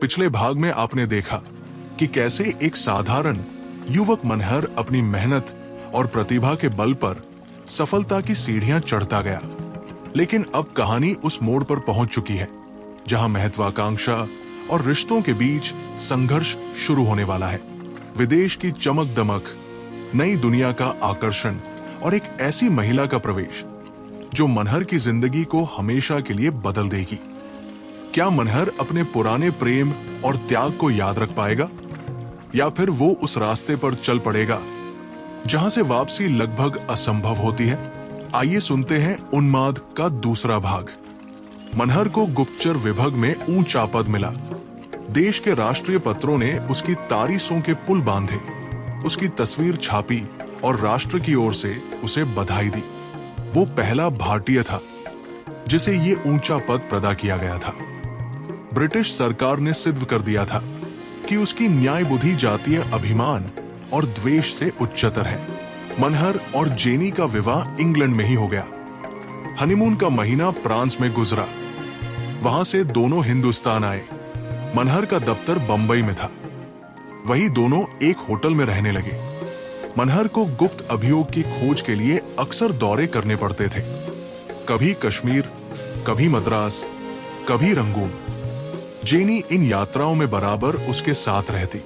पिछले भाग में आपने देखा कि कैसे एक साधारण युवक मनहर अपनी मेहनत और प्रतिभा के बल पर सफलता की सीढ़ियां चढ़ता गया। लेकिन अब कहानी उस मोड़ पर पहुंच चुकी है जहां महत्वाकांक्षा और रिश्तों के बीच संघर्ष शुरू होने वाला है। विदेश की चमक दमक, नई दुनिया का आकर्षण और एक ऐसी महिला का प्रवेश जो मनहर की जिंदगी को हमेशा के लिए बदल देगी। क्या मनहर अपने पुराने प्रेम और त्याग को याद रख पाएगा, या फिर वो उस रास्ते पर चल पड़ेगा जहां से वापसी लगभग असंभव होती है? आइए सुनते हैं उन्माद का दूसरा भाग। मनहर को गुप्तचर विभाग में ऊंचा पद मिला। देश के राष्ट्रीय पत्रों ने उसकी तारीफों के पुल बांधे, उसकी तस्वीर छापी और राष्ट्र की ओर से उसे बधाई दी। वो पहला भारतीय था जिसे ये ऊंचा पद प्रदान किया गया था। ब्रिटिश सरकार ने सिद्ध कर दिया था कि उसकी न्याय बुद्धि जातीय अभिमान और द्वेष से उच्चतर है। मनहर और जेनी का विवाह इंग्लैंड में ही हो गया। हनीमून का महीना फ्रांस में गुजरा। वहां से दोनों हिंदुस्तान आए। मनहर का दफ्तर बंबई में था। वही दोनों एक होटल में रहने लगे। मनहर को गुप्त अभियोग की खोज के लिए अक्सर दौरे करने पड़ते थे। कभी कश्मीर, कभी मद्रास, कभी रंगून। जेनी इन यात्राओं में बराबर उसके साथ रहती।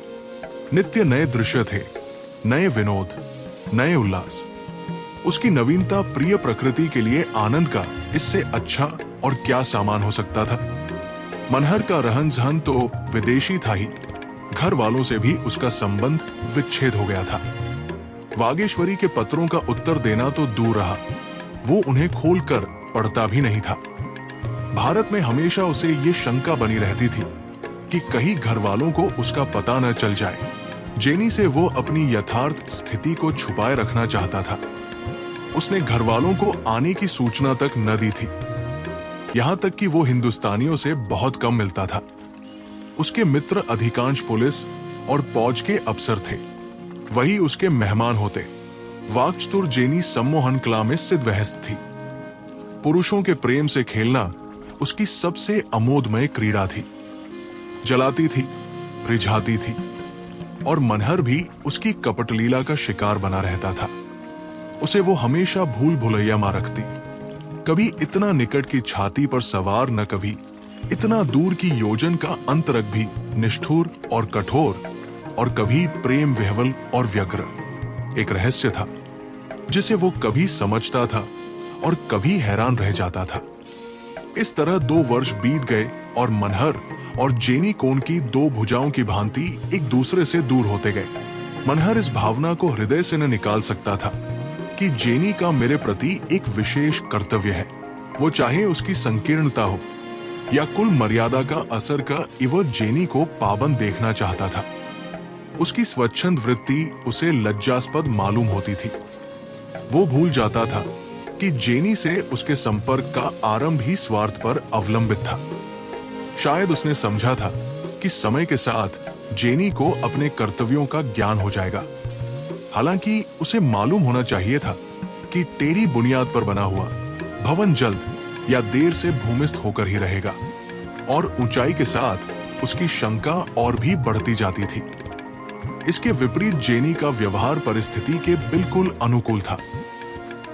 नित्य नए दृश्य थे, नए विनोद, नए उल्लास। उसकी नवीनता प्रिय प्रकृति के लिए आनंद का इससे अच्छा और क्या सामान हो सकता था। मनहर का रहन सहन तो विदेशी था ही, घर वालों से भी उसका संबंध विच्छेद हो गया था। वागेश्वरी के पत्रों का उत्तर देना तो दूर रहा, वो उन्हें खोलकर पढ़ता भी नहीं था। भारत में हमेशा उसे ये शंका बनी रहती थी कि कहीं घर वालों को उसका पता न चल जाए। जेनी से वो अपनी यथार्थ स्थिति को छुपाए रखना चाहता था। उसने घर वालों को आने की सूचना तक न दी थी। यहां तक कि वो हिंदुस्तानियों से बहुत कम मिलता था। उसके मित्र अधिकांश पुलिस और फौज के अफसर थे, वही उसके मेहमान होते। वाक्चतुर जेनी सम्मोहन कला में सिद्धहस्त थी। पुरुषों के प्रेम से खेलना उसकी सबसे अमोदमय क्रीड़ा थी। जलाती थी, रिझाती थी, और मनहर भी उसकी कपटलीला का शिकार बना रहता था। उसे वो हमेशा भूल भुलैया मां रखती। कभी इतना निकट की छाती पर सवार, न कभी इतना दूर की योजन का अंतरक भी निष्ठुर और कठोर, और कभी प्रेम विह्वल और व्यग्र। एक रहस्य था जिसे वो कभी समझता था और कभी हैरान रह जाता था। इस तरह 2 वर्ष बीत गए और मनहर और जेनी कोन की 2 भुजाओं की भांति एक दूसरे से दूर होते गए। मनहर इस भावना को हृदय से न निकाल सकता था कि जेनी का मेरे प्रति एक विशेष कर्तव्य है। वो चाहे उसकी संकीर्णता हो या कुल मर्यादा का असर का इव जेनी को पाबंद देखना चाहता था। उसकी स्वच्छंद वृत्ति उसे लज्जास्पद मालूम होती थी। वो भूल जाता था कि जेनी से उसके संपर्क का आरंभ ही स्वार्थ पर अवलंबित था। शायद उसने समझा था कि समय के साथ जेनी को अपने कर्तव्यों का ज्ञान हो जाएगा। हालांकि उसे मालूम होना चाहिए था कि टेढ़ी बुनियाद पर बना हुआ भवन जल्द या देर से भूमिस्थ होकर ही रहेगा, और ऊंचाई के साथ उसकी शंका और भी बढ़ती जाती थी। इसके विपरीत जेनी का व्यवहार परिस्थिति के बिल्कुल अनुकूल था।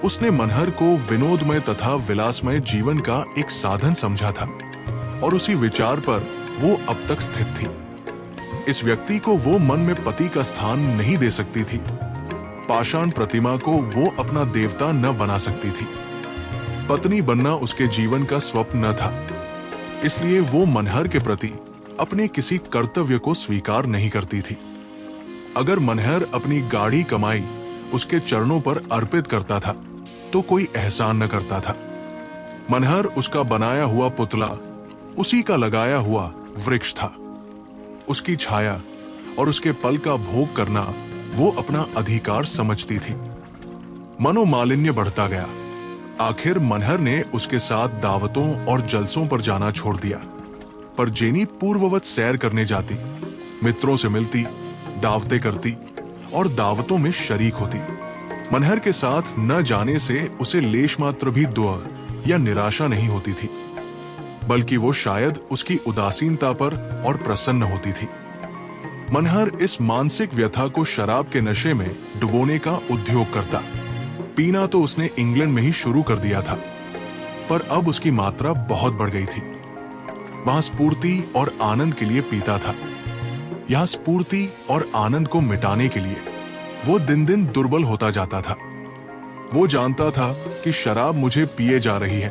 उसने मनहर को विनोदमय तथा विलासमय जीवन का एक साधन समझा था, और उसी विचार पर वो अब तक स्थित थी। इस व्यक्ति को वो मन में पति का स्थान नहीं दे सकती थी। पाषाण प्रतिमा को वो अपना देवता न बना सकती थी। पत्नी बनना उसके जीवन का स्वप्न न था, इसलिए वो मनहर के प्रति अपने किसी कर्तव्य को स्वीकार नहीं करती थी। अगर मनहर अपनी गाढ़ी कमाई उसके चरणों पर अर्पित करता था तो कोई एहसान न करता था। मनहर उसका बनाया हुआ पुतला, उसी का लगाया हुआ वृक्ष था। उसकी छाया और उसके पल का भोग करना वो अपना अधिकार समझती थी। मनोमालिन्य बढ़ता गया। आखिर मनहर ने उसके साथ दावतों और जलसों पर जाना छोड़ दिया, पर जेनी पूर्ववत सैर करने जाती, मित्रों से मिलती, दावतें करती और दावतों में शरीक होती। मनहर के साथ न जाने से उसे लेश मात्र भी दुआ या निराशा नहीं होती थी। बल्कि वो शायद उसकी उदासीनता पर और प्रसन्न होती थी। मनहर इस मानसिक व्यथा को शराब के नशे में डुबोने का उद्योग करता। पीना तो उसने इंग्लैंड में ही शुरू कर दिया था, पर अब उसकी मात्रा बहुत बढ़ गई थी। वहां स्फूर्ति और आनंद के लिए पीता था, यहां स्फूर्ति और आनंद को मिटाने के लिए वो दिन दिन दुर्बल होता जाता था। वो जानता था कि शराब मुझे पिए जा रही है,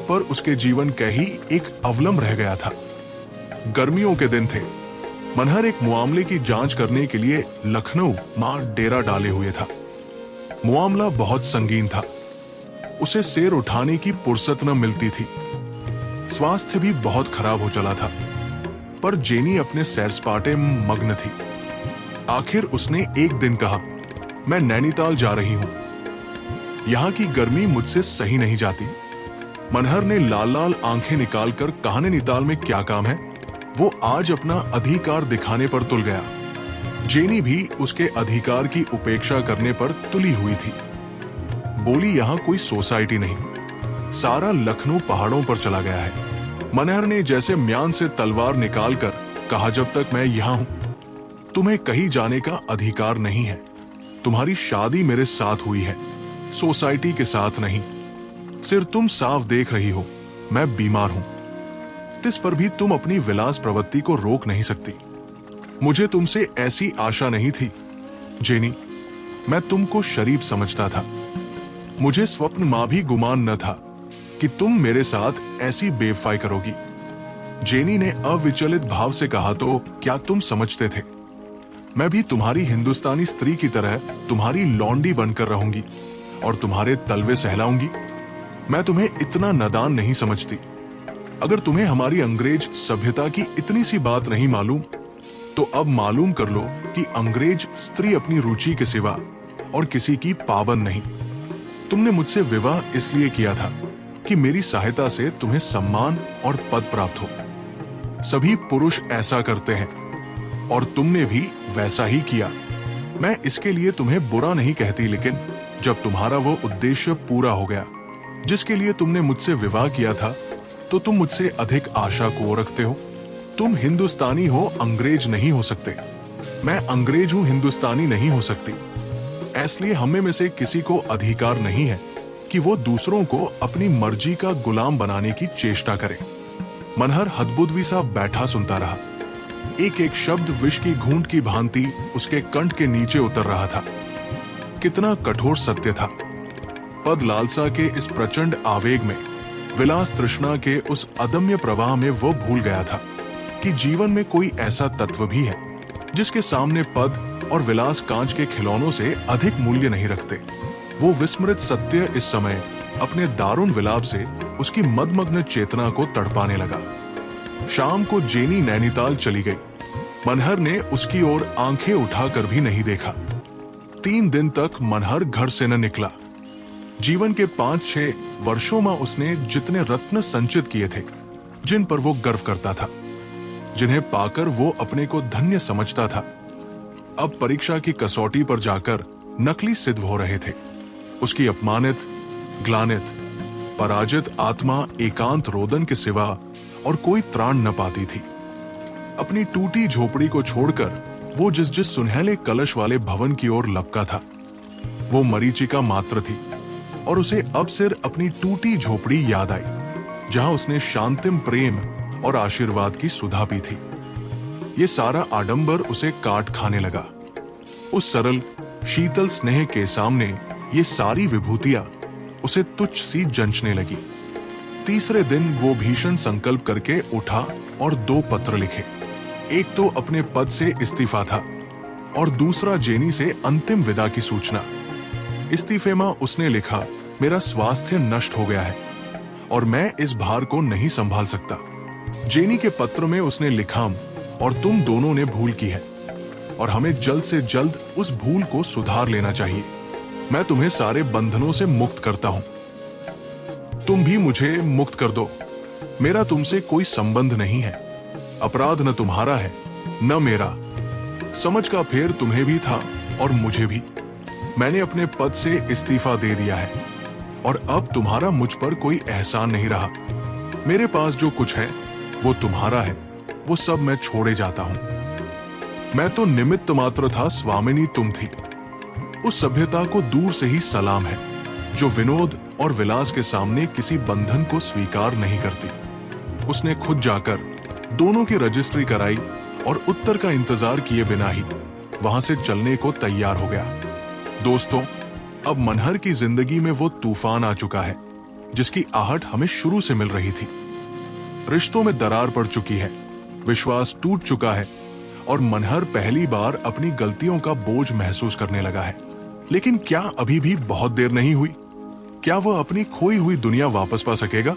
पर उसके जीवन का ही एक अवलंब रह गया था। गर्मियों के दिन थे। मनहर एक मामले की जांच करने के लिए लखनऊ में डेरा डाले हुए था। मामला बहुत संगीन था। उसे सिर उठाने की फुर्सत न मिलती थी। स्वास्थ्य भी बहुत खराब हो चला था, पर जेनी अपने सैर सपाटे में मग्न थी। आखिर उसने एक दिन कहा, मैं नैनीताल जा रही हूं, यहां की गर्मी मुझसे सही नहीं जाती। मनहर ने लाल लाल आंखें निकालकर कहा, नैनीताल में क्या काम है? वो आज अपना अधिकार दिखाने पर तुल गया। जेनी भी उसके अधिकार की उपेक्षा करने पर तुली हुई थी। बोली, यहां कोई सोसाइटी नहीं, सारा लखनऊ पहाड़ों पर चला गया है। मनहर ने जैसे म्यान से तलवार निकालकर कहा, जब तक मैं यहां हूं तुम्हें कहीं जाने का अधिकार नहीं है। तुम्हारी शादी मेरे साथ हुई है, सोसाइटी के साथ नहीं। सिर तुम साफ देख रही हो, मैं बीमार हूं। इस पर भी तुम अपनी विलास प्रवृत्ति को रोक नहीं सकती। मुझे तुमसे ऐसी आशा नहीं थी जेनी, मैं तुमको शरीफ समझता था। मुझे स्वप्न मां भी गुमान न था कि तुम मेरे साथ ऐसी बेवफाई करोगी। जेनी ने अविचलित भाव से कहा, तो क्या तुम समझते थे मैं भी तुम्हारी हिंदुस्तानी स्त्री की तरह तुम्हारी लौंडी बनकर रहूंगी और तुम्हारे तलवे सहलाऊंगी? मैं तुम्हें इतना नादान नहीं समझती। अगर तुम्हें हमारी अंग्रेज सभ्यता की इतनी सी बात नहीं मालूम, तो अब मालूम कर लो कि अंग्रेज स्त्री अपनी रुचि के सिवा और किसी की पाबंद नहीं। तुमने मुझसे विवाह इसलिए किया था कि मेरी सहायता से तुम्हें सम्मान और पद प्राप्त हो। सभी पुरुष ऐसा करते हैं और तुमने भी वैसा ही किया। मैं इसके लिए तुम्हें बुरा नहीं कहती, लेकिन जब तुम्हारा वो उद्देश्य पूरा हो गया जिसके लिए तुमने मुझसे विवाह किया था, तो तुम मुझसे अधिक आशा को रखते हो। तुम हिंदुस्तानी हो, अंग्रेज नहीं हो सकते। मैं अंग्रेज हूं, हिंदुस्तानी नहीं हो सकती। इसलिए हमें में से किसी को अधिकार नहीं है कि वो दूसरों को अपनी मर्जी का गुलाम बनाने की चेष्टा करे। मनहर हदबुद्वी सा बैठा सुनता रहा। एक एक शब्द विष की घूंट की भांति उसके कंठ के नीचे उतर रहा था। कितना कठोर सत्य था। पद लालसा के इस प्रचंड आवेग में, विलास तृष्णा के उस अदम्य प्रवाह में वो भूल गया था कि जीवन में कोई ऐसा तत्व भी है जिसके सामने पद और विलास कांच के खिलौनों से अधिक मूल्य नहीं रखते। वो विस्मृत सत्य इस समय अपने दारुण विलाप से उसकी मदमग्न चेतना को तड़पाने लगा। शाम को जेनी नैनीताल चली गई। मनहर ने उसकी ओर आंखें उठाकर भी नहीं देखा। 3 दिन तक मनहर घर से न निकला। जीवन के 5-6 वर्षों में उसने जितने रत्न संचित किए थे, जिन पर वो गर्व करता था, जिन्हें पाकर वो अपने को धन्य समझता था, अब परीक्षा की कसौटी पर जाकर नकली सिद्ध हो रहे थे। उसकी अपमानित, ग्लानित, पराजित आत्मा एकांत रोदन के सिवा और कोई त्राण न पाती थी। अपनी टूटी झोपड़ी को छोड़कर वो जिस जिस सुनहले कलश वाले भवन की ओर लपका था, वो मरीचिका मात्र थी और उसे अब सिर अपनी टूटी झोपड़ी याद आई, जहां उसने शांतिम प्रेम और आशीर्वाद की सुधा पी थी। ये सारा आडंबर उसे काट खाने लगा। उस सरल शीतल स्नेह के सामने ये सारी विभूतियां उसे तुच्छ सी जंचने लगी। तीसरे दिन वो भीषण संकल्प करके उठा और 2 पत्र लिखे। एक तो अपने पद से इस्तीफा था और दूसरा जेनी से अंतिम विदा की सूचना। इस्तीफे में उसने लिखा, मेरा स्वास्थ्य नष्ट हो गया है और मैं इस भार को नहीं संभाल सकता। जेनी के पत्र में उसने लिखा, और तुम दोनों ने भूल की है और हमें जल्द से जल्द उस भूल को सुधार लेना चाहिए। मैं तुम्हें सारे बंधनों से मुक्त करता हूं, तुम भी मुझे मुक्त कर दो। मेरा तुमसे कोई संबंध नहीं है। अपराध न तुम्हारा है न मेरा। समझ का फेर तुम्हें भी था और मुझे भी। मैंने अपने पद से इस्तीफा दे दिया है और अब तुम्हारा मुझ पर कोई एहसान नहीं रहा। मेरे पास जो कुछ है वो तुम्हारा है, वो सब मैं छोड़े जाता हूं। मैं तो निमित्त मात्र था, स्वामिनी तुम थी। उस सभ्यता को दूर से ही सलाम है जो विनोद और विलास के सामने किसी बंधन को स्वीकार नहीं करती। उसने खुद जाकर दोनों की रजिस्ट्री कराई और उत्तर का इंतजार किए बिना ही वहां से चलने को तैयार हो गया। दोस्तों, अब मनहर की जिंदगी में वो तूफान आ चुका है जिसकी आहट हमें शुरू से मिल रही थी। रिश्तों में दरार पड़ चुकी है, विश्वास टूट चुका है और मनहर पहली बार अपनी गलतियों का बोझ महसूस करने लगा है। लेकिन क्या अभी भी बहुत देर नहीं हुई? क्या वह अपनी खोई हुई दुनिया वापस पा सकेगा,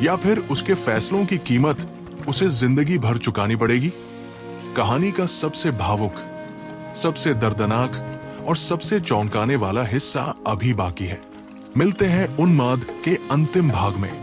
या फिर उसके फैसलों की कीमत उसे जिंदगी भर चुकानी पड़ेगी? कहानी का सबसे भावुक, सबसे दर्दनाक और सबसे चौंकाने वाला हिस्सा अभी बाकी है। मिलते हैं उन्माद के अंतिम भाग में।